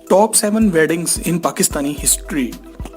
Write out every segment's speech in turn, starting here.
Top 7 weddings in Pakistani history.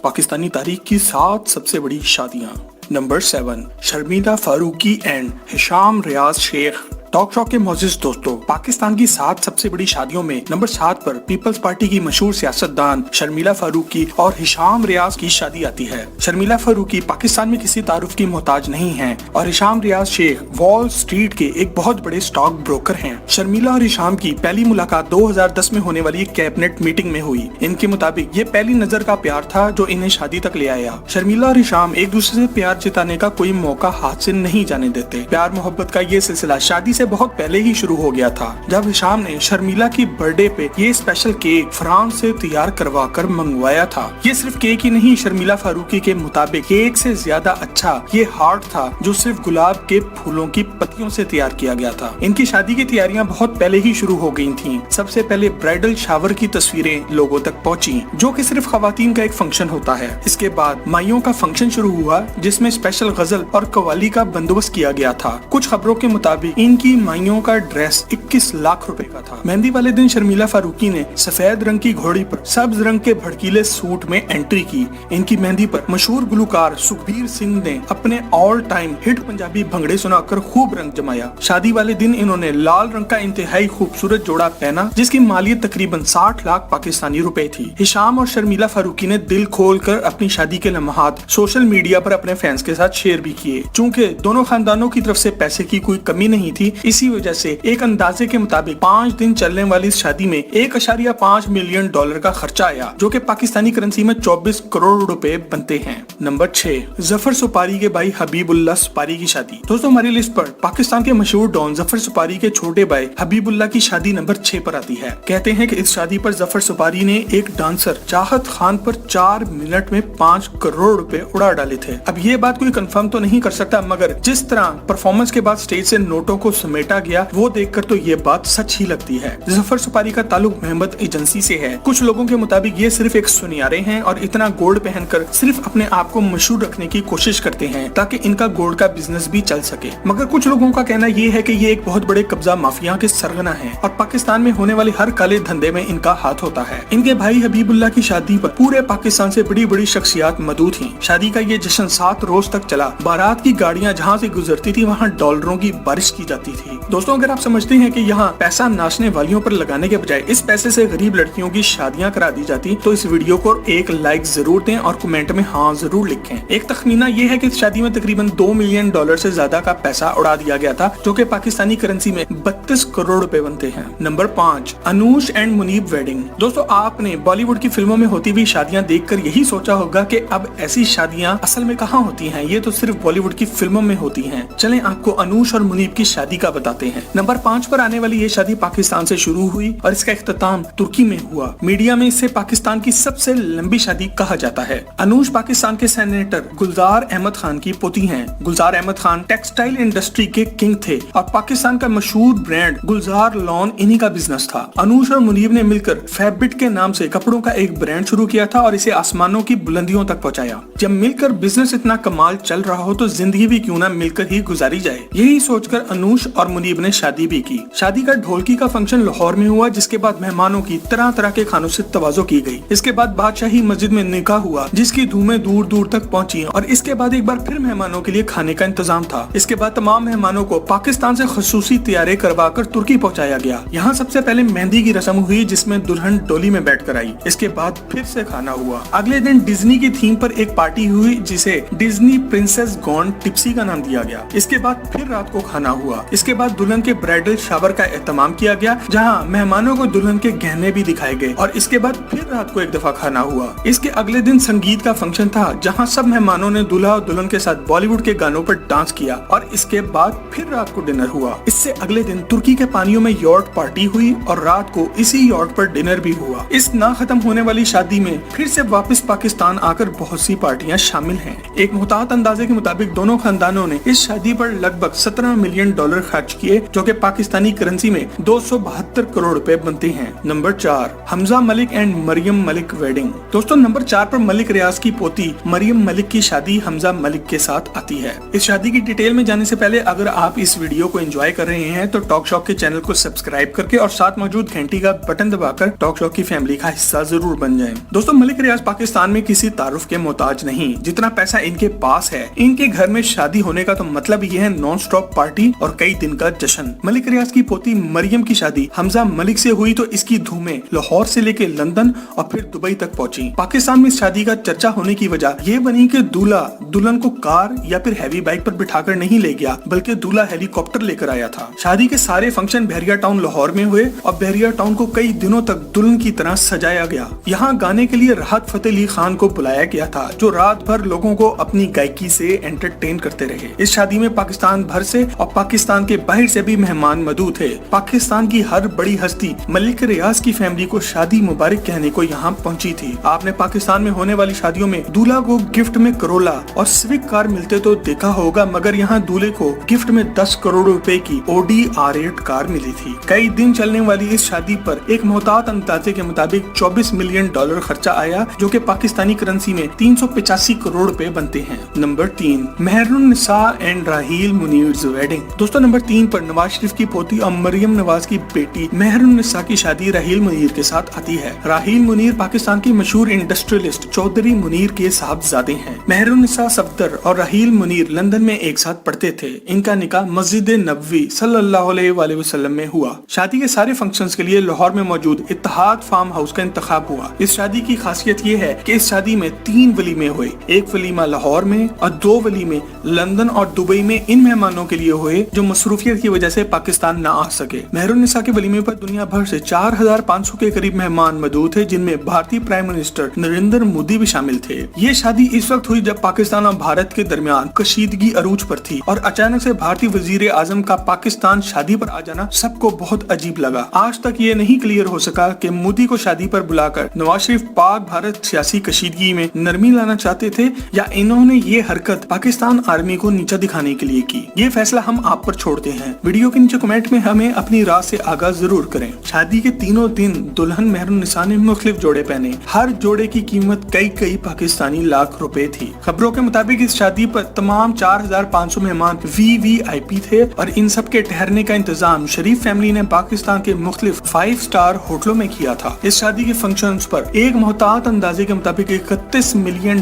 Pakistani तारीख की 7 सबसे बड़ी शादियां। Number 7, Sharmila Farooqui and Hisham Riaz Sheikh. Talk show के मोअज़्ज़िज़ दोस्तों, पाकिस्तान की 7 सबसे बड़ी शादियों में नंबर 7 पर पीपल्स पार्टी की मशहूर सियासतदान शर्मिला फारूकी और हिशाम रियाज की शादी आती है। शर्मिला फारूकी पाकिस्तान में किसी तारुफ की मोहताज नहीं हैं और Hisham Riaz Sheikh wall street के एक बहुत बड़े स्टॉक ब्रोकर हैं। शर्मिला और हिशाम की पहली मुलाकात 2010 में होने वाली एक कैबिनेट मीटिंग में हुई। इनके मुताबिक ये पहली नजर का प्यार था जो इन्हें शादी तक ले आया। शर्मिला और हिशाम एक दूसरे से प्यार जताने का कोई मौका हाथ से नहीं जाने देते। प्यार मोहब्बत का ये सिलसिला शादी से बहुत पहले ही शुरू हो गया था, जब हिशाम ने शर्मिला की बर्थडे पे ये स्पेशल केक फ्रांस से तैयार करवा कर मंगवाया था। ये सिर्फ केक ही नहीं, शर्मिला फारूकी के मुताबिक केक से ज्यादा अच्छा ये हार्ट था जो सिर्फ गुलाब के फूलों की पत्तियों से तैयार किया गया था। इनकी शादी की तैयारियां बहुत पहले ही शुरू हो गई थीं। सबसे पहले ब्राइडल शावर की तस्वीरें लोगों तक पहुंची, जो कि सिर्फ खवातीन का एक फंक्शन होता है। इसके बाद माइयों का फंक्शन शुरू हुआ, जिसमें स्पेशल गजल और कव्वाली का बंदोबस्त किया गया था। कुछ खबरों के मुताबिक इनकी माइयों का ड्रेस 21 लाख रुपए का था। मेहंदी वाले दिन शर्मिला फारूकी ने सफेद रंग की घोड़ी पर सब्ज रंग के भड़कीले सूट में एंट्री की। इनकी मेहंदी पर मशहूर गुलकार सुखबीर सिंह ने अपने ऑल टाइम हिट पंजाबी भंगड़े सुनाकर खूब रंग जमाया। शादी वाले दिन इन्होंने लाल रंग का इंतहाई खूबसूरत जोड़ा पहना, जिसकी मालियत तकरीबन 60 लाख पाकिस्तानी रुपए थी। हिशाम और शर्मिला फारूकी ने दिल खोल कर अपनी शादी के लम्हात सोशल मीडिया पर अपने फैंस के साथ शेयर भी किए। चूँकि दोनों खानदानों की तरफ से पैसे की कोई कमी नहीं थी, इसी वजह से एक अंदाजे के मुताबिक 5 दिन चलने वाली इस शादी में 1.5 मिलियन डॉलर का खर्चा आया, जो कि पाकिस्तानी करेंसी में 24 करोड़ रुपए बनते हैं। नंबर 6, जफर सुपारी के भाई हबीबुल्लाह सुपारी की शादी। दोस्तों, हमारी लिस्ट पर पाकिस्तान के मशहूर डॉन जफर सुपारी के छोटे भाई हबीबुल्लाह की शादी नंबर 6 पर आती है। कहते हैं कि इस शादी पर जफर सुपारी ने एक डांसर चाहत खान पर 4 मिनट में 5 करोड़ रुपए उड़ा डाले थे। अब ये बात कोई कंफर्म तो नहीं कर सकता, मगर जिस तरह परफॉर्मेंस के बाद स्टेज से नोटों को समेटा गया, वो देखकर तो ये बात सच ही लगती है। जफर सुपारी का ताल्लुक महमद एजेंसी से है। कुछ लोगों के मुताबिक ये सिर्फ एक सुनियारे हैं और इतना गोल्ड पहनकर सिर्फ अपने आप को मशहूर रखने की कोशिश करते हैं ताकि इनका गोल्ड का बिजनेस भी चल सके। मगर कुछ लोगों का कहना ये है कि ये एक बहुत बड़े कब्जा माफिया के सरगना है और पाकिस्तान में होने वाली हर काले धंधे में इनका हाथ होता है। इनके भाई हबीबुल्लाह की शादी पर पूरे पाकिस्तान से बड़ी बड़ी शख्सियात मौजूद थी। शादी का ये जश्न 7 रोज तक चला। बारात की गाड़ियां जहाँ से गुजरती थी, वहाँ डॉलरों की बारिश की जाती थी। दोस्तों, अगर आप समझते हैं कि यहाँ पैसा नाचने वालियों पर लगाने के बजाय इस पैसे से गरीब लड़कियों की शादियां करा दी जाती, तो इस वीडियो को एक लाइक जरूर दें और कमेंट में हाँ जरूर लिखें। एक तखमीना ये है कि इस शादी में तकरीबन 2 मिलियन डॉलर से ज्यादा का पैसा उड़ा दिया गया था, जो कि पाकिस्तानी करेंसी में 32 करोड़ रुपए बनते हैं। Number 5, Anoosh and Muneeb wedding. दोस्तों, आपने बॉलीवुड की फिल्मों में होती हुई शादियां देखकर यही सोचा होगा कि अब ऐसी शादियां असल में कहाँ होती हैं, ये तो सिर्फ बॉलीवुड की फिल्मों में होती हैं। चलें आपको अनूश और मुनीब की शादी का बताते हैं। नंबर 5 पर आने वाली ये शादी पाकिस्तान से शुरू हुई और इसका इख्तिताम तुर्की में हुआ। मीडिया में इसे पाकिस्तान की सबसे लंबी शादी कहा जाता है। अनूश पाकिस्तान के सेनेटर गुलजार अहमद खान की पोती हैं। गुलजार अहमद खान टेक्सटाइल इंडस्ट्री के किंग थे और पाकिस्तान का मशहूर ब्रांड गुलजार लॉन इन्हीं का बिजनेस था। अनूश और मुनीब ने मिलकर फैब्रिक के नाम से कपड़ों का एक ब्रांड शुरू किया था और इसे आसमानों की बुलंदियों तक पहुंचाया। जब मिलकर बिजनेस इतना कमाल चल रहा हो तो जिंदगी भी क्यों ना मिलकर ही गुजारी जाए, यही सोचकर अनूश और मुनीब ने शादी भी की। शादी का ढोलकी का फंक्शन लाहौर में हुआ, जिसके बाद मेहमानों की तरह तरह के खानों से तवाज़ो की गई। इसके बाद बादशाही मस्जिद में निकाह हुआ, जिसकी धूमें दूर दूर तक पहुंची और इसके बाद एक बार फिर मेहमानों के लिए खाने का इंतजाम था। इसके बाद तमाम मेहमानों को पाकिस्तान से खसूसी तैयारी करवाकर तुर्की पहुंचाया गया। यहाँ सबसे पहले मेहंदी की रस्म हुई, जिसमें दुल्हन डोली में बैठ कर आई। इसके बाद फिर से खाना हुआ। अगले दिन डिज्नी की थीम पर एक पार्टी हुई, जिसे डिज्नी प्रिंसेस गॉन टिप्सी का नाम दिया गया। इसके बाद फिर रात को खाना हुआ। इसके बाद दुल्हन के ब्राइडल शावर का एहतमाम किया गया, जहाँ मेहमानों को दुल्हन के गहने भी दिखाए गए और इसके बाद फिर रात को एक दफा खाना हुआ। इसके अगले दिन संगीत का फंक्शन था, जहाँ सब मेहमानों ने दूल्हा और दुल्हन के साथ बॉलीवुड के गानों पर डांस किया और इसके बाद फिर रात को डिनर हुआ। इससे अगले दिन तुर्की के पानियों में यॉट पार्टी हुई और रात को इसी यॉट पर डिनर भी हुआ। इस ना खत्म होने वाली शादी में फिर से वापस पाकिस्तान आकर बहुत सी पार्टियां शामिल हैं। एक मुहतात अंदाजे के मुताबिक दोनों खानदानों ने इस शादी पर लगभग 17 मिलियन डॉलर खर्च किए, जो कि पाकिस्तानी करेंसी में 272 करोड़ रुपए बनते हैं। Number 4, Hamza Malik and Maryam Malik wedding. दोस्तों नंबर 4 पर मलिक रियाज की पोती मरियम मलिक की शादी हमजा मलिक के साथ आती है। इस शादी की डिटेल में जाने से पहले अगर आप इस वीडियो को एंजॉय कर रहे हैं तो टॉक शॉक के चैनल को सब्सक्राइब करके और साथ मौजूद घंटी का बटन दबाकर टॉक शॉक की फैमिली का हिस्सा जरूर बन जाएं। दोस्तों मलिक रियाज पाकिस्तान में किसी तारुफ के मोहताज नहीं, जितना पैसा इनके पास है। इनके घर में शादी होने का तो मतलब ये है नॉन स्टॉप पार्टी और कई दिन का जश्न। मलिक रियाज की पोती मरियम की शादी हमजा मलिक से हुई तो इसकी धूमें लाहौर से लेके लंदन और फिर दुबई तक पहुंची। पाकिस्तान में इस शादी का चर्चा होने की वजह ये बनी कि दूल्हा दुल्हन को कार या फिर हैवी बाइक पर बिठाकर नहीं ले गया, बल्कि दूल्हा हेलीकॉप्टर लेकर आया था। शादी के सारे फंक्शन बहरिया टाउन लाहौर में हुए और बहरिया टाउन को कई दिनों तक दुल्हन की तरह सजाया गया। यहाँ गाने के लिए राहत फतेह अली खान को बुलाया गया था, जो रात भर लोगों को अपनी गायकी से एंटरटेन करते रहे। इस शादी में पाकिस्तान भर से और पाकिस्तान के बाहर से भी मेहमान मौजूद थे। पाकिस्तान की हर बड़ी हस्ती मलिक रियाज की फैमिली को शादी मुबारक कहने को यहाँ पहुँची थी। आपने पाकिस्तान में होने वाली शादियों में दूल्हा को गिफ्ट में करोला और सिविक कार मिलते तो देखा होगा, मगर यहाँ दूल्हे को गिफ्ट में 10 करोड़ रुपए की ऑडी R8 कार मिली थी। कई दिन चलने वाली इस शादी पर एक मोहतात अंदाजे के मुताबिक $24 मिलियन खर्चा आया, जो कि पाकिस्तानी करेंसी में 385 करोड़ रुपए बनते हैं। Number 3, Mehrunnisa and Raheel Munir wedding. दोस्तों नंबर 3 पर नवाज शरीफ की पोती और मरियम नवाज की बेटी मेहरुन्निसा की शादी राहील मुनीर के साथ आती है। राहील मुनीर पाकिस्तान की मशहूर इंडस्ट्रियलिस्ट चौधरी मुनीर के साहबजादे हैं। मेहरुन्निसा सफदर और राहील मुनीर लंदन में एक साथ पढ़ते थे। इनका निकाह मस्जिद नबवी सल्लल्लाहु अलैहि वसल्लम में हुआ। शादी के सारे फंक्शंस के लिए लाहौर में मौजूद इत्तेहाद फार्म हाउस का इंतखाब हुआ। इस शादी की खासियत ये है कि इस शादी में 3 वलीमे हुए, एक वलीमा लाहौर में और 2 वलीमे लंदन और दुबई में इन मेहमानों के लिए हुए जो मसरूफियत की वजह से पाकिस्तान न आ सके। मेहरुन्निसा के वलीमे पर दुनिया भर से 4500 के करीब मेहमान मौजूद थे, जिनमें भारतीय प्राइम मिनिस्टर नरेंद्र मोदी भी शामिल थे। ये शादी इस वक्त हुई जब पाकिस्तान और भारत के दरमियान कशीदगी अरूज पर थी और अचानक से भारतीय वजीर आजम का पाकिस्तान शादी पर आ जाना सबको बहुत अजीब लगा। आज तक ये नहीं क्लियर हो सका कि मोदी को शादी पर बुलाकर नवाज शरीफ पाक भारत सियासी कशीदगी में नरमी लाना चाहते थे या इन्होंने ये हरकत पाकिस्तान आर्मी को नीचा दिखाने के लिए की। ये फैसला हम आप पर छोड़ते हैं। वीडियो के नीचे कमेंट में हमें अपनी राय से आगाह जरूर करें। शादी के तीनों दिन दुल्हन मेहरुन्निसा ने मुख्तलिफ जोड़े पहने। हर जोड़े की कीमत कई पाकिस्तानी लाख रुपए थी। खबरों के मुताबिक इस शादी पर तमाम 4500 मेहमान VVIP थे और इन सब के ठहरने का इंतजाम शरीफ फैमिली ने पाकिस्तान के मुख्तलिफ 5 स्टार होटलों में किया था। इस शादी के फंक्शंस पर एक मोहतात अंदाजे के मुताबिक $31 मिलियन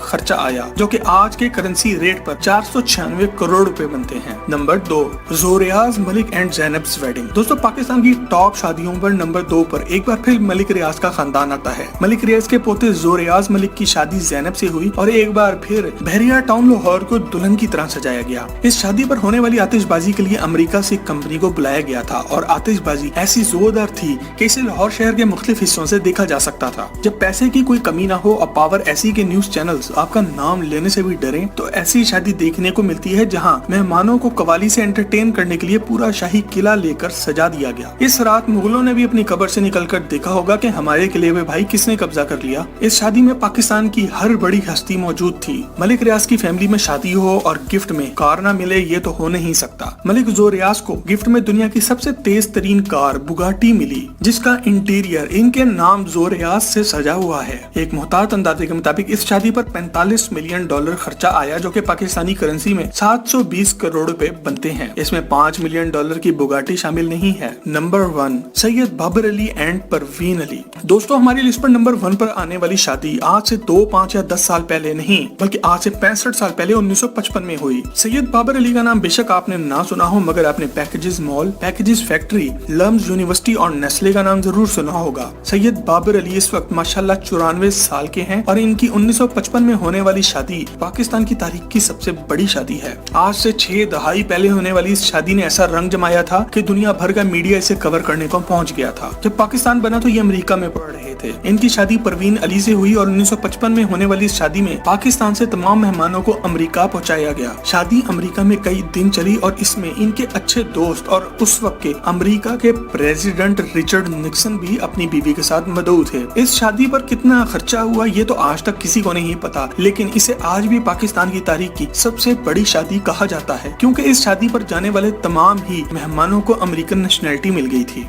खर्चा आया, जो कि आज के करेंसी रेट पर 496 करोड़ रुपए बनते हैं। Number 2, Zoraiz Malik and Zainab's wedding. दोस्तों पाकिस्तान की टॉप शादियों पर नंबर 2 पर एक बार फिर मलिक रियाज का खानदान आता है। मलिक रियाज के पोते जोरियाज मलिक की शादी ज़ैनब से हुई और एक बार फिर बहरिया टाउन लाहौर को दुल्हन की तरह सजाया गया। इस शादी पर होने वाली आतिशबाजी के लिए अमेरिका से कंपनी को बुलाया गया था और आतिशबाजी ऐसी जोरदार थी कि इसे लाहौर शहर के मुख्तलिफ हिस्सों से देखा जा सकता था। जब पैसे की कोई कमी ना हो और पावर ऐसी के न्यूज चैनल्स आपका नाम लेने से भी डरें, तो ऐसी शादी देखने को मिलती है जहां मेहमानों को कवाली से एंटरटेन करने के लिए पूरा शाही किला लेकर सजा दिया गया। इस रात मुगलों ने भी अपनी कब्र से निकलकर देखा होगा कि हमारे किले में भाई किसने कब्जा कर लिया। इस शादी में पाकिस्तान की हर बड़ी हस्ती मौजूद थी। मलिक रियाज की फैमिली में शादी हो और गिफ्ट में कार ना मिले, ये तो हो नहीं सकता। मलिक जोरियाज को गिफ्ट में दुनिया की सबसे तेज तरीन कार बुगाटी मिली, जिसका इंटीरियर इनके नाम जोरियाज से सजा हुआ है। एक मोहतात अंदाजे के मुताबिक इस शादी पर $45 मिलियन खर्चा आया, जो कि पाकिस्तानी करेंसी में 720 करोड़ रुपए बनते हैं। इसमें $5 मिलियन की बुगाटी शामिल नहीं है। Number 1, Syed Babar Ali and Parveen Ali. दोस्तों हमारी लिस्ट पर नंबर 1 पर आने वाली शादी आज से 2, 5 या 10 साल पहले नहीं, बल्कि आज से 65 साल पहले 1955 में हुई। सैयद बाबर अली का नाम बेशक आपने ना सुना हो, मगर आपने Packages mall, Packages factory, LUMS university और नेस्ले का नाम जरूर सुना होगा। सैयद बाबर अली इस वक्त माशाल्लाह 94 साल के हैं और इनकी 1955 में होने वाली शादी पाकिस्तान की तारीख की सबसे बड़ी शादी है। आज से 6 दहाई पहले होने वाली इस शादी ने ऐसा रंग जमाया था कि दुनिया भर का मीडिया इसे कवर करने को पहुंच गया था। जब पाकिस्तान बना तो ये अमेरिका में पढ़ रहे थे। इनकी शादी परवीन अली से हुई और 1955 में होने वाली इस शादी में पाकिस्तान से तमाम मेहमानों को अमेरिका पहुंचाया गया। शादी अमेरिका में कई दिन चली और इसमें इनके अच्छे दोस्त और उस वक्त के अमेरिका के प्रेसिडेंट रिचर्ड निक्सन भी अपनी बीवी के साथ मौजूद थे। इस शादी पर कितना खर्चा हुआ ये तो आज तक किसी को नहीं पता, लेकिन इसे आज भी पाकिस्तान की तारीख की सबसे बड़ी शादी कहा जाता है, क्योंकि इस शादी पर پر جانے والے تمام ہی مہمانوں کو امریکن نیشنلٹی مل گئی تھی۔